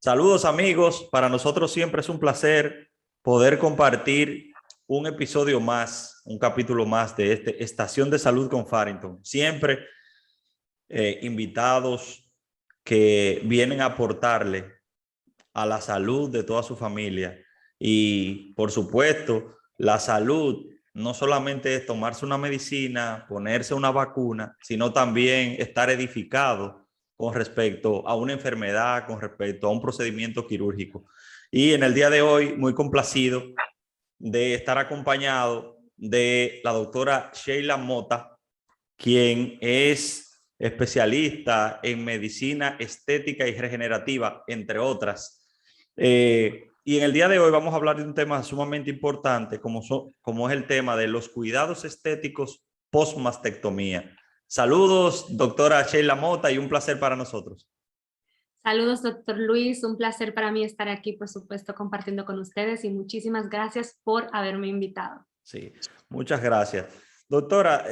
Saludos amigos, para nosotros siempre es un placer poder compartir un episodio más, un capítulo más de Estación de Salud con Farrington. Siempre invitados que vienen a aportarle a la salud de toda su familia. Y por supuesto, la salud no solamente es tomarse una medicina, ponerse una vacuna, sino también estar edificado con respecto a una enfermedad, con respecto a un procedimiento quirúrgico. Y en el día de hoy, muy complacido de estar acompañado de la doctora Sheila Mota, quien es especialista en medicina estética y regenerativa, entre otras. Y en el día de hoy vamos a hablar de un tema sumamente importante, como es el tema de los cuidados estéticos post-mastectomía. Saludos, doctora Sheila Mota, y un placer para nosotros. Saludos, doctor Luis. Un placer para mí estar aquí, por supuesto, compartiendo con ustedes y muchísimas gracias por haberme invitado. Sí, muchas gracias. Doctora,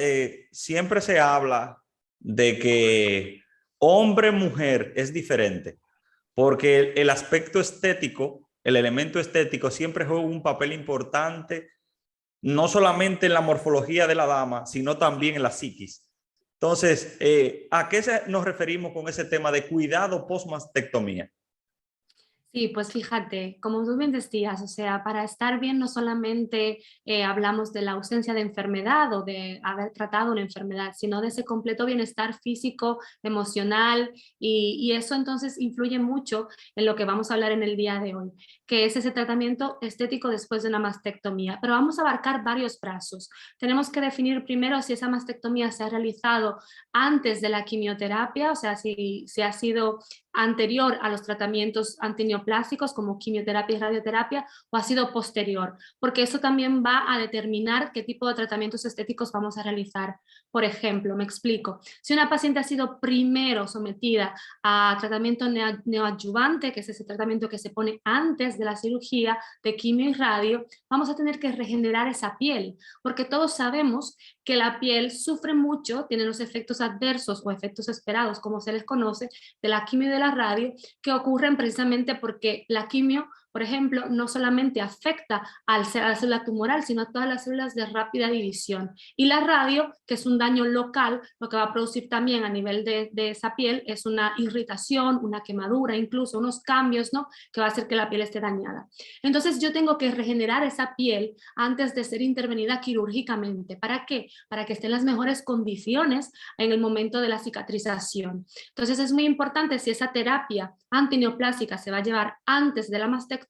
siempre se habla de que hombre-mujer es diferente, porque el aspecto estético, el elemento estético siempre juega un papel importante, no solamente en la morfología de la dama, sino también en la psiquis. Entonces, ¿a qué nos referimos con ese tema de cuidado post-mastectomía? Sí, pues fíjate, como tú bien decías, o sea, para estar bien no solamente hablamos de la ausencia de enfermedad o de haber tratado una enfermedad, sino de ese completo bienestar físico, emocional y eso entonces influye mucho en lo que vamos a hablar en el día de hoy, que es ese tratamiento estético después de una mastectomía. Pero vamos a abarcar varios brazos. Tenemos que definir primero si esa mastectomía se ha realizado antes de la quimioterapia, o sea, si ha sido anterior a los tratamientos antineoplásicos como quimioterapia y radioterapia o ha sido posterior, porque eso también va a determinar qué tipo de tratamientos estéticos vamos a realizar. Por ejemplo, me explico, si una paciente ha sido primero sometida a tratamiento neoadyuvante, que es ese tratamiento que se pone antes de la cirugía de quimio y radio, vamos a tener que regenerar esa piel, porque todos sabemos que la piel sufre mucho, tiene los efectos adversos o efectos esperados, como se les conoce, de la quimio y de la radio, que ocurren precisamente porque la quimio, por ejemplo, no solamente afecta a la célula tumoral, sino a todas las células de rápida división. Y la radio, que es un daño local, lo que va a producir también a nivel de esa piel es una irritación, una quemadura, incluso unos cambios, ¿no? Que va a hacer que la piel esté dañada. Entonces yo tengo que regenerar esa piel antes de ser intervenida quirúrgicamente. ¿Para qué? Para que esté en las mejores condiciones en el momento de la cicatrización. Entonces es muy importante, si esa terapia antineoplásica se va a llevar antes de la mastectomía,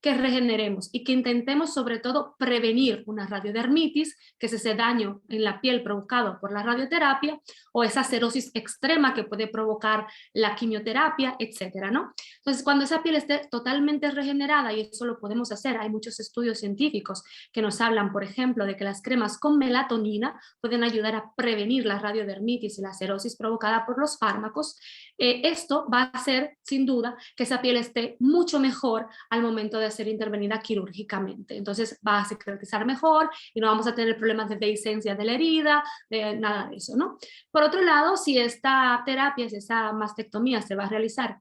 que regeneremos y que intentemos sobre todo prevenir una radiodermitis, que es ese daño en la piel provocado por la radioterapia, o esa cerosis extrema que puede provocar la quimioterapia, etcétera, ¿no? Entonces, cuando esa piel esté totalmente regenerada, y eso lo podemos hacer, hay muchos estudios científicos que nos hablan, por ejemplo, de que las cremas con melatonina pueden ayudar a prevenir la radiodermitis y la cerosis provocada por los fármacos. Esto va a hacer, sin duda, que esa piel esté mucho mejor al momento de ser intervenida quirúrgicamente. Entonces va a cicatrizar mejor y no vamos a tener problemas de dehiscencia de la herida, de nada de eso, ¿no? Por otro lado, si esta terapia, si esa mastectomía se va a realizar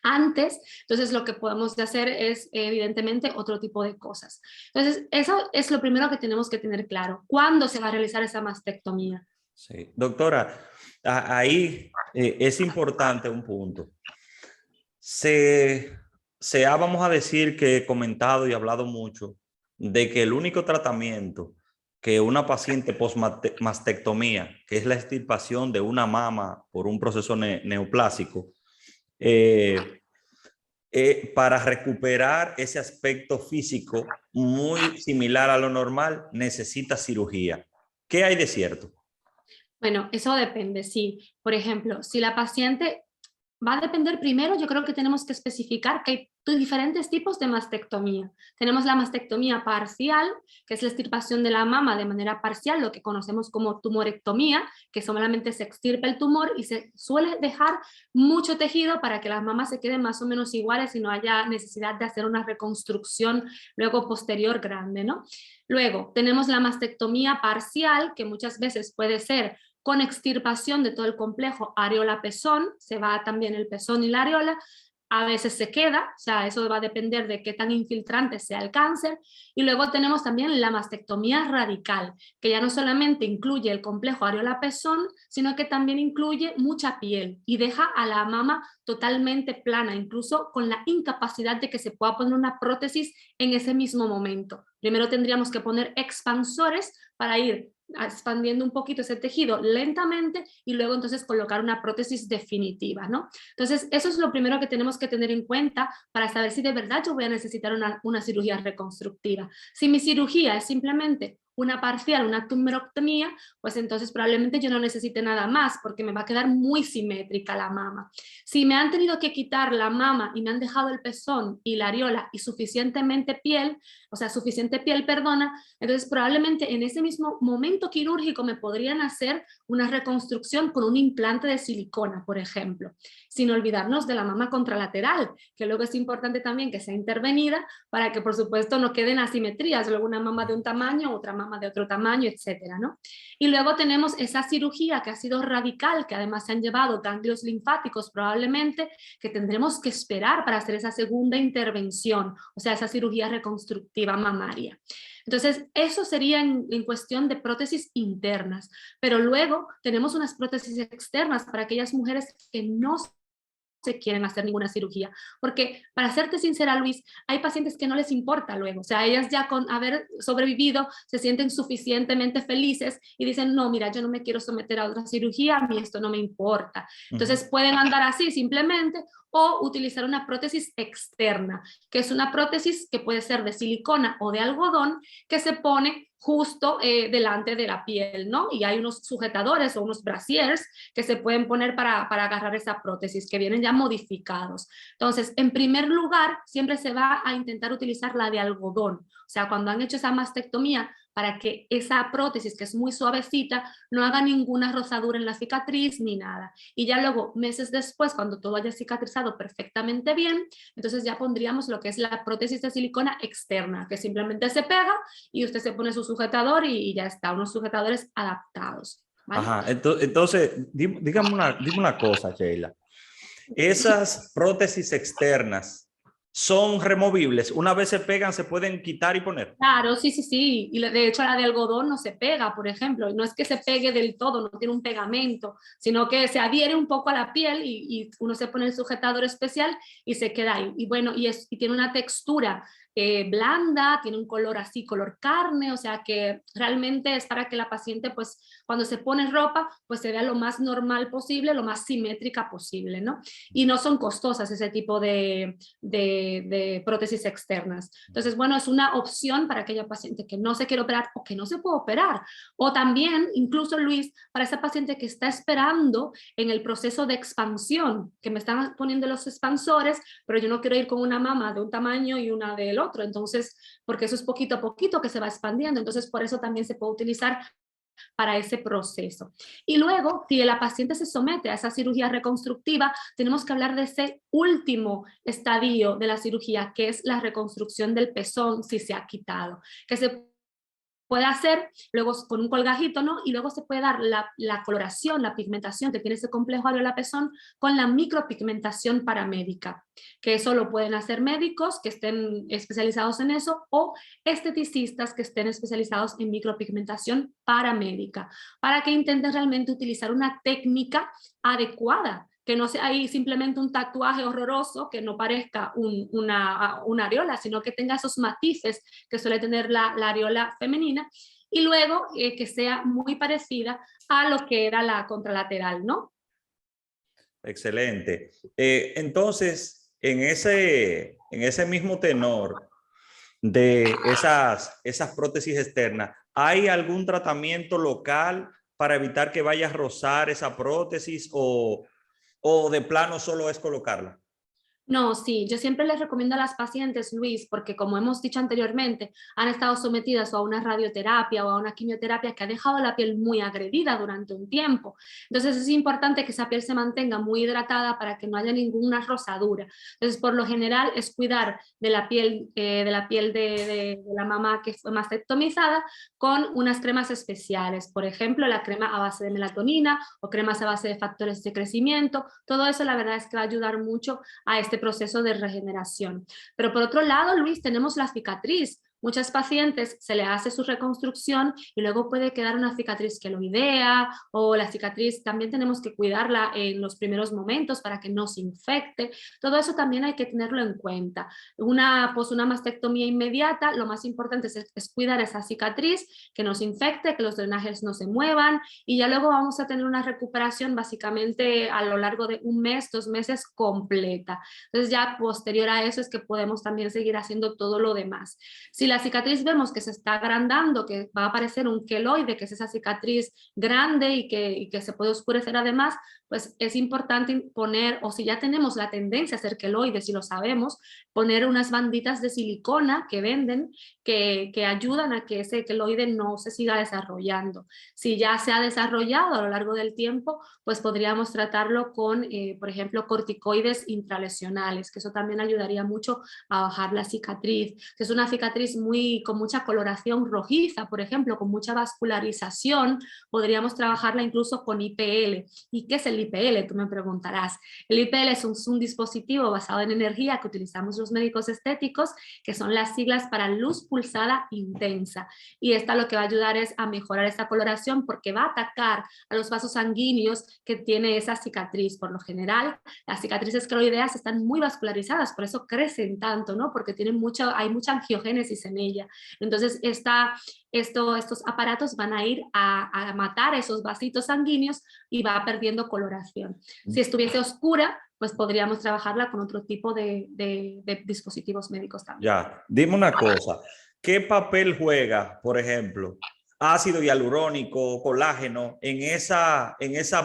antes, entonces lo que podemos hacer es evidentemente otro tipo de cosas. Entonces eso es lo primero que tenemos que tener claro, ¿cuándo se va a realizar esa mastectomía? Sí, doctora, ahí es importante un punto. Se, vamos a decir que he comentado y hablado mucho de que el único tratamiento que una paciente post-mastectomía, que es la extirpación de una mama por un proceso neoplásico, eh, para recuperar ese aspecto físico muy similar a lo normal, necesita cirugía. ¿Qué hay de cierto? Bueno, eso depende, sí. Por ejemplo, si la paciente va a depender primero, yo creo que tenemos que especificar que hay diferentes tipos de mastectomía. Tenemos la mastectomía parcial, que es la extirpación de la mama de manera parcial, lo que conocemos como tumorectomía, que solamente se extirpa el tumor y se suele dejar mucho tejido para que las mamas se queden más o menos iguales y no haya necesidad de hacer una reconstrucción luego posterior grande, ¿no? Luego tenemos la mastectomía parcial, que muchas veces puede ser con extirpación de todo el complejo areola-pezón, se va también el pezón y la areola, a veces se queda, o sea, eso va a depender de qué tan infiltrante sea el cáncer. Y luego tenemos también la mastectomía radical, que ya no solamente incluye el complejo areola-pezón, sino que también incluye mucha piel y deja a la mama totalmente plana, incluso con la incapacidad de que se pueda poner una prótesis en ese mismo momento. Primero tendríamos que poner expansores para ir expandiendo un poquito ese tejido lentamente y luego entonces colocar una prótesis definitiva, ¿no? Entonces, eso es lo primero que tenemos que tener en cuenta para saber si de verdad yo voy a necesitar una cirugía reconstructiva. Si mi cirugía es simplemente una parcial, una tumerectomía, pues entonces probablemente yo no necesite nada más porque me va a quedar muy simétrica la mama. Si me han tenido que quitar la mama y me han dejado el pezón y la areola y suficientemente piel, o sea, suficiente piel, perdona, entonces probablemente en ese mismo momento quirúrgico me podrían hacer una reconstrucción con un implante de silicona, por ejemplo, sin olvidarnos de la mama contralateral, que luego es importante también que sea intervenida para que por supuesto no queden asimetrías, luego una mama de un tamaño, otra mama de otro tamaño, etcétera, ¿no? Y luego tenemos esa cirugía que ha sido radical, que además se han llevado ganglios linfáticos probablemente, que tendremos que esperar para hacer esa segunda intervención, o sea, esa cirugía reconstructiva mamaria. Entonces, eso sería en cuestión de prótesis internas, pero luego tenemos unas prótesis externas para aquellas mujeres que no se quieren hacer ninguna cirugía, porque para serte sincera, Luis, hay pacientes que no les importa luego, o sea, ellas ya con haber sobrevivido se sienten suficientemente felices y dicen, no, mira, yo no me quiero someter a otra cirugía, a mí esto no me importa. Entonces pueden andar así simplemente o utilizar una prótesis externa, que es una prótesis que puede ser de silicona o de algodón que se pone justo delante de la piel, ¿no? Y hay unos sujetadores o unos brasiers que se pueden poner para agarrar esa prótesis, que vienen ya modificados. Entonces, en primer lugar, siempre se va a intentar utilizar la de algodón. O sea, cuando han hecho esa mastectomía, para que esa prótesis, que es muy suavecita, no haga ninguna rosadura en la cicatriz ni nada. Y ya luego, meses después, cuando todo haya cicatrizado perfectamente bien, entonces ya pondríamos lo que es la prótesis de silicona externa, que simplemente se pega y usted se pone su sujetador y ya está, unos sujetadores adaptados. ¿Vale? Ajá, entonces, dime una cosa, Sheila. Esas prótesis externas son removibles. Una vez se pegan, se pueden quitar y poner. Claro, sí, sí, sí. Y de hecho la de algodón no se pega, por ejemplo. No es que se pegue del todo, no tiene un pegamento, sino que se adhiere un poco a la piel y uno se pone el sujetador especial y se queda ahí. Y bueno, y tiene una textura blanda, tiene un color así, color carne, o sea que realmente es para que la paciente, pues cuando se pone ropa, pues se vea lo más normal posible, lo más simétrica posible, ¿no? Y no son costosas ese tipo de prótesis externas. Entonces, bueno, es una opción para aquella paciente que no se quiere operar o que no se puede operar. O también, incluso Luis, para esa paciente que está esperando en el proceso de expansión, que me están poniendo los expansores, pero yo no quiero ir con una mama de un tamaño y una del otro, entonces, porque eso es poquito a poquito que se va expandiendo, entonces por eso también se puede utilizar para ese proceso. Y luego, si la paciente se somete a esa cirugía reconstructiva, tenemos que hablar de ese último estadio de la cirugía, que es la reconstrucción del pezón si se ha quitado, que se puede hacer luego con un colgajito, ¿no? Y luego se puede dar la coloración, la pigmentación que tiene ese complejo areola-pezón con la micropigmentación paramédica, que eso lo pueden hacer médicos que estén especializados en eso o esteticistas que estén especializados en micropigmentación paramédica, para que intenten realmente utilizar una técnica adecuada, que no sea ahí simplemente un tatuaje horroroso que no parezca una areola, sino que tenga esos matices que suele tener la areola femenina, y luego que sea muy parecida a lo que era la contralateral, ¿no? Excelente. Entonces, en ese mismo tenor de esas prótesis externas, ¿hay algún tratamiento local para evitar que vaya a rozar esa prótesis o de plano solo es colocarla? No, sí, yo siempre les recomiendo a las pacientes, Luis, porque como hemos dicho anteriormente, han estado sometidas a una radioterapia o a una quimioterapia que ha dejado la piel muy agredida durante un tiempo. Entonces es importante que esa piel se mantenga muy hidratada para que no haya ninguna rosadura. Entonces, por lo general es cuidar de la piel de la mamá que fue mastectomizada con unas cremas especiales, por ejemplo, la crema a base de melatonina o cremas a base de factores de crecimiento. Todo eso la verdad es que va a ayudar mucho a este proceso de regeneración. Pero por otro lado, Luis, tenemos la cicatriz. Muchas pacientes se le hace su reconstrucción y luego puede quedar una cicatriz queloidea, o la cicatriz también tenemos que cuidarla en los primeros momentos para que no se infecte. Todo eso también hay que tenerlo en cuenta. Pues una mastectomía inmediata, lo más importante es cuidar esa cicatriz, que no se infecte, que los drenajes no se muevan, y ya luego vamos a tener una recuperación básicamente a lo largo de un mes, 2 meses completa. Entonces ya posterior a eso es que podemos también seguir haciendo todo lo demás. Si la cicatriz vemos que se está agrandando, que va a aparecer un queloide, que es esa cicatriz grande y que se puede oscurecer además, pues es importante poner, o si ya tenemos la tendencia a hacer queloides, si lo sabemos, poner unas banditas de silicona que venden, que ayudan a que ese queloide no se siga desarrollando. Si ya se ha desarrollado a lo largo del tiempo, pues podríamos tratarlo con, por ejemplo, corticoides intralesionales, que eso también ayudaría mucho a bajar la cicatriz. Si es una cicatriz con mucha coloración rojiza, por ejemplo, con mucha vascularización, podríamos trabajarla incluso con IPL. ¿Y qué es el IPL? Tú me preguntarás. El IPL es un dispositivo basado en energía que utilizamos los médicos estéticos, que son las siglas para luz pulsada intensa. Y esta lo que va a ayudar es a mejorar esta coloración porque va a atacar a los vasos sanguíneos que tiene esa cicatriz. Por lo general, las cicatrices queloideas están muy vascularizadas, por eso crecen tanto, ¿no? Porque hay mucha angiogénesis en ella. Entonces, estos aparatos van a ir a matar esos vasitos sanguíneos y va perdiendo coloración. Si estuviese oscura, pues podríamos trabajarla con otro tipo de dispositivos médicos también. Ya, dime una cosa, ¿qué papel juega, por ejemplo, ácido hialurónico, colágeno en esa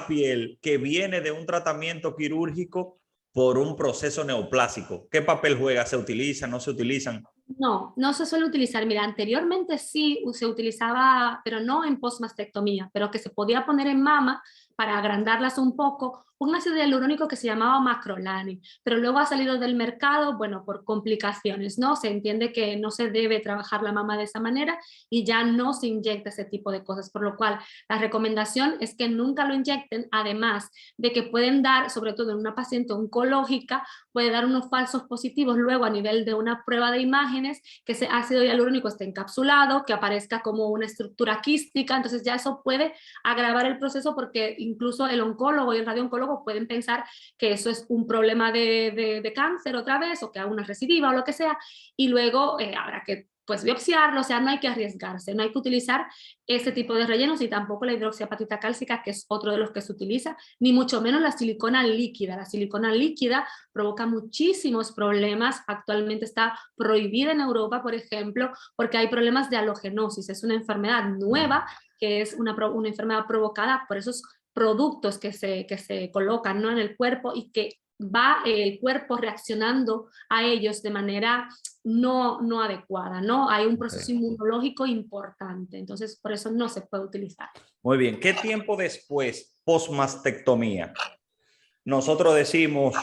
piel que viene de un tratamiento quirúrgico por un proceso neoplásico? ¿Qué papel juega? ¿Se utilizan, no se utilizan? No, no se suele utilizar. Mira, anteriormente sí se utilizaba, pero no en postmastectomía, pero que se podía poner en mama para agrandarlas un poco, un ácido hialurónico que se llamaba Macrolane, pero luego ha salido del mercado, bueno, por complicaciones, ¿no? Se entiende que no se debe trabajar la mama de esa manera y ya no se inyecta ese tipo de cosas, por lo cual la recomendación es que nunca lo inyecten, además de que pueden dar, sobre todo en una paciente oncológica, puede dar unos falsos positivos luego a nivel de una prueba de imágenes, que ese ácido hialurónico esté encapsulado, que aparezca como una estructura quística, entonces ya eso puede agravar el proceso porque incluso el oncólogo y el radiooncólogo pueden pensar que eso es un problema de cáncer otra vez, o que haga una recidiva o lo que sea, y luego habrá que pues biopsiarlo, o sea, no hay que arriesgarse, no hay que utilizar ese tipo de rellenos y tampoco la hidroxiapatita cálcica, que es otro de los que se utiliza, ni mucho menos la silicona líquida. La silicona líquida provoca muchísimos problemas, actualmente está prohibida en Europa, por ejemplo, porque hay problemas de halogenosis, es una enfermedad nueva, que es una enfermedad provocada por esos productos que se colocan, ¿no?, en el cuerpo, y que va el cuerpo reaccionando a ellos de manera no adecuada, ¿no? Hay un proceso inmunológico importante, entonces por eso no se puede utilizar. Muy bien, ¿qué tiempo después, postmastectomía? Nosotros decimos,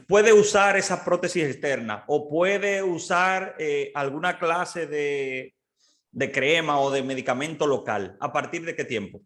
puede usar esa prótesis externa o puede usar alguna clase de crema o de medicamento local. ¿A partir de qué tiempo?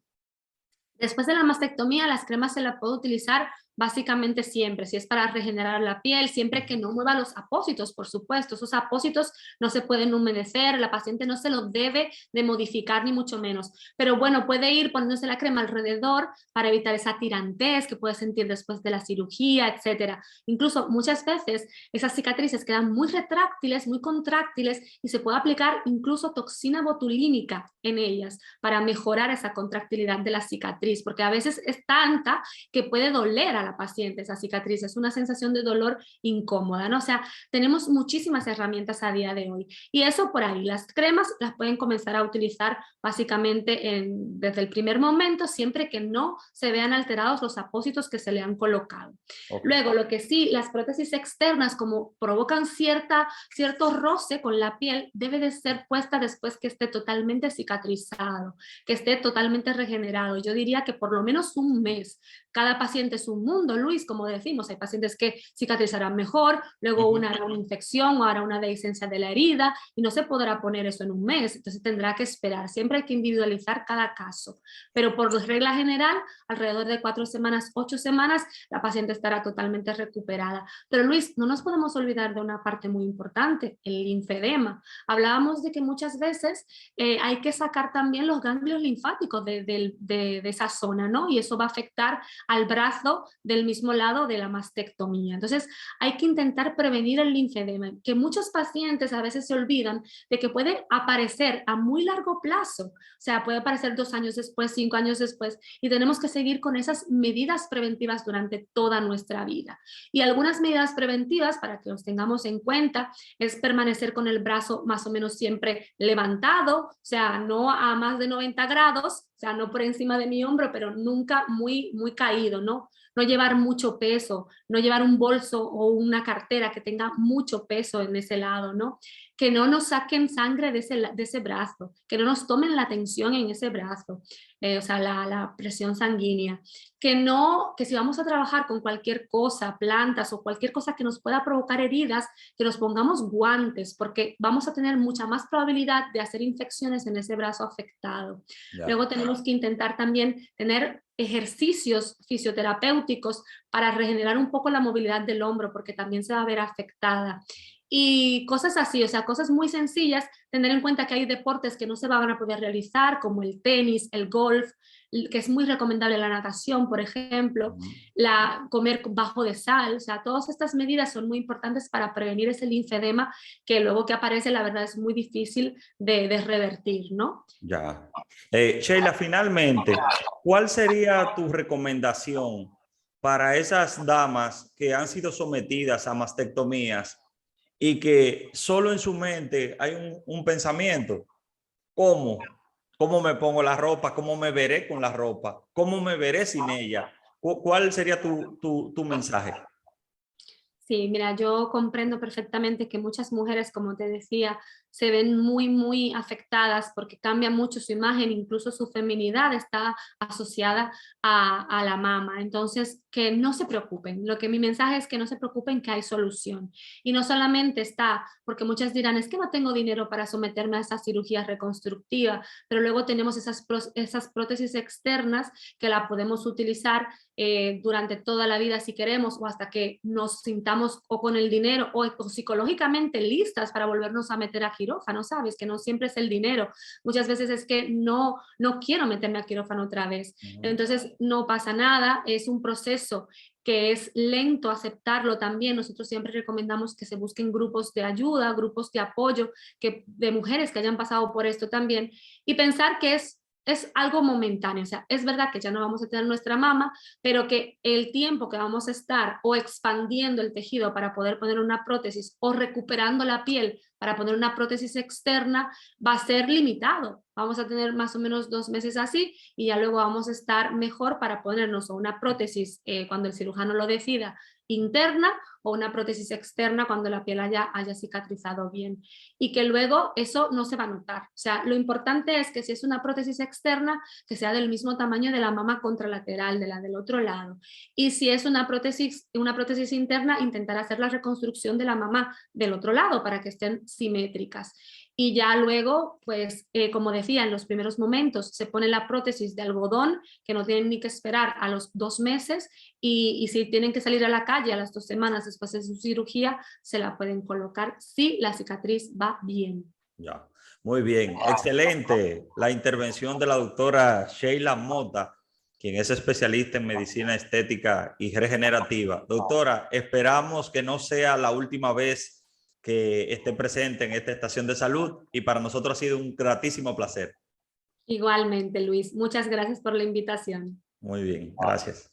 Después de la mastectomía, las cremas se las puede utilizar básicamente siempre, si es para regenerar la piel, siempre que no mueva los apósitos, por supuesto. Esos apósitos no se pueden humedecer, la paciente no se los debe de modificar ni mucho menos. Pero bueno, puede ir poniéndose la crema alrededor para evitar esa tirantez que puede sentir después de la cirugía, etcétera. Incluso muchas veces esas cicatrices quedan muy retráctiles, muy contráctiles, y se puede aplicar incluso toxina botulínica en ellas para mejorar esa contractilidad de la cicatriz, porque a veces es tanta que puede doler a la paciente esa cicatriz, es una sensación de dolor incómoda, ¿no? O sea, tenemos muchísimas herramientas a día de hoy, y eso por ahí. Las cremas las pueden comenzar a utilizar básicamente desde el primer momento, siempre que no se vean alterados los apósitos que se le han colocado. Okay. Luego, lo que sí, las prótesis externas, como provocan cierto roce con la piel, debe de ser puesta después que esté totalmente cicatrizado, que esté totalmente regenerado. Yo diría que por lo menos un mes. Cada paciente es un mundo, Luis, como decimos, hay pacientes que cicatrizarán mejor, luego una hará una infección o hará una dehiscencia de la herida y no se podrá poner eso en un mes, entonces tendrá que esperar. Siempre hay que individualizar cada caso, pero por regla general, alrededor de 4 semanas, 8 semanas, la paciente estará totalmente recuperada. Pero Luis, no nos podemos olvidar de una parte muy importante, el linfedema. Hablábamos de que muchas veces hay que sacar también los ganglios linfáticos de esa zona, ¿no? Y eso va a afectar al brazo del mismo lado de la mastectomía. Entonces, hay que intentar prevenir el linfedema, que muchos pacientes a veces se olvidan de que puede aparecer a muy largo plazo, o sea, puede aparecer 2 años después, 5 años después, y tenemos que seguir con esas medidas preventivas durante toda nuestra vida. Y algunas medidas preventivas, para que los tengamos en cuenta, es permanecer con el brazo más o menos siempre levantado, o sea, no a más de 90 grados, o sea, no por encima de mi hombro, pero nunca muy, muy caído, ¿no? No llevar mucho peso, no llevar un bolso o una cartera que tenga mucho peso en ese lado, ¿no? Que no nos saquen sangre de ese brazo, que no nos tomen la tensión en ese brazo, o sea, la presión sanguínea, que si vamos a trabajar con cualquier cosa, plantas o cualquier cosa que nos pueda provocar heridas, que nos pongamos guantes, porque vamos a tener mucha más probabilidad de hacer infecciones en ese brazo afectado. Ya. Luego tenemos que intentar también tener ejercicios fisioterapéuticos para regenerar un poco la movilidad del hombro, porque también se va a ver afectada. Y cosas así, o sea, cosas muy sencillas, tener en cuenta que hay deportes que no se van a poder realizar, como el tenis, el golf, que es muy recomendable la natación, por ejemplo, comer bajo de sal, o sea, todas estas medidas son muy importantes para prevenir ese linfedema que luego que aparece, la verdad es muy difícil de revertir, ¿no? Ya. Sheila, finalmente, ¿cuál sería tu recomendación para esas damas que han sido sometidas a mastectomías y que solo en su mente hay un pensamiento? ¿Cómo? ¿Cómo me pongo la ropa? ¿Cómo me veré con la ropa? ¿Cómo me veré sin ella? ¿Cuál sería tu mensaje? Sí, mira, yo comprendo perfectamente que muchas mujeres, como te decía, se ven muy, muy afectadas porque cambia mucho su imagen, incluso su feminidad está asociada a la mama. Entonces, que no se preocupen. Lo que mi mensaje es que no se preocupen, que hay solución. Y no solamente está, porque muchas dirán, es que no tengo dinero para someterme a esa cirugía reconstructiva, pero luego tenemos esas prótesis externas que la podemos utilizar durante toda la vida si queremos o hasta que nos sintamos o con el dinero o psicológicamente listas para volvernos a meter a quirófano, ¿sabes? Que no siempre es el dinero. Muchas veces es que no quiero meterme a quirófano otra vez. Entonces no pasa nada, es un proceso que es lento aceptarlo también. Nosotros siempre recomendamos que se busquen grupos de ayuda, grupos de apoyo de mujeres que hayan pasado por esto también y pensar que es algo momentáneo, o sea, es verdad que ya no vamos a tener nuestra mama, pero que el tiempo que vamos a estar o expandiendo el tejido para poder poner una prótesis o recuperando la piel para poner una prótesis externa va a ser limitado. Vamos a tener más o menos 2 meses así y ya luego vamos a estar mejor para ponernos una prótesis cuando el cirujano lo decida interna o una prótesis externa cuando la piel haya cicatrizado bien. Y que luego eso no se va a notar. O sea, lo importante es que si es una prótesis externa, que sea del mismo tamaño de la mama contralateral, de la del otro lado. Y si es una prótesis interna, intentar hacer la reconstrucción de la mama del otro lado para que estén simétricas. Y ya luego, pues, como decía, en los primeros momentos se pone la prótesis de algodón, que no tienen ni que esperar a los 2 meses, y si tienen que salir a la calle a las 2 semanas después de su cirugía, se la pueden colocar si la cicatriz va bien. Ya. Muy bien, excelente la intervención de la doctora Sheila Mota, quien es especialista en medicina estética y regenerativa. Doctora, esperamos que no sea la última vez que esté presente en esta estación de salud y para nosotros ha sido un gratísimo placer. Igualmente, Luis, muchas gracias por la invitación. Muy bien, gracias.